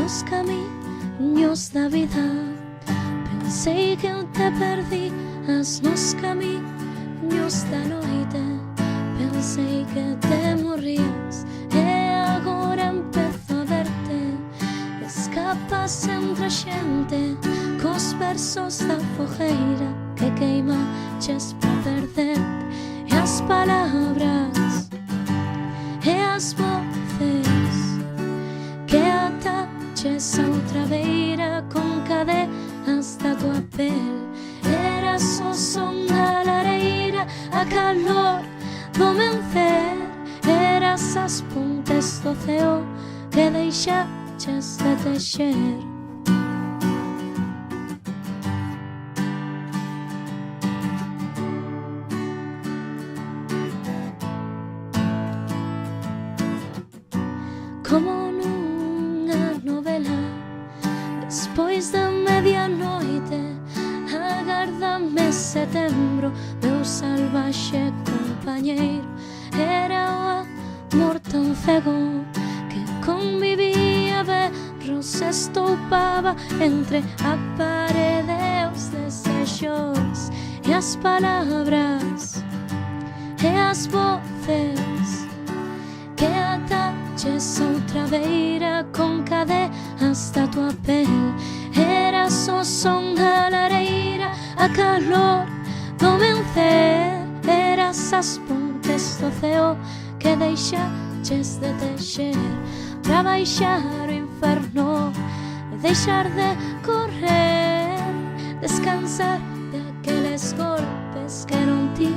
nos caminhos da vida. Pensei que eu te perdi nos caminhos da noite. Pensei que te morrias e agora empezo a verte. Escapas entre a xente cos versos da fogueira que queimaches para perder. E as palabras e as voces que ataches a outra beira con cadeas da tua pel. Eras o son da lareira, a calor do mencer. Eras as pontes do ceo que deixaches de texer. Como nunha novela, despois da medianoite, agárdame setembro, meu salvaxe compañeiro. Era o amor tan cego que convivía, berros estoupaba entre a parede, os desexos e as palabras e as voces que ataches a outra beira con cadeas da tua pel. Eras o son da lareira, a calor do vencer. Eras as pontes do ceo que deixaches de texer para baixar o inferno e deixar de correr, descansar de aqueles golpes que non ti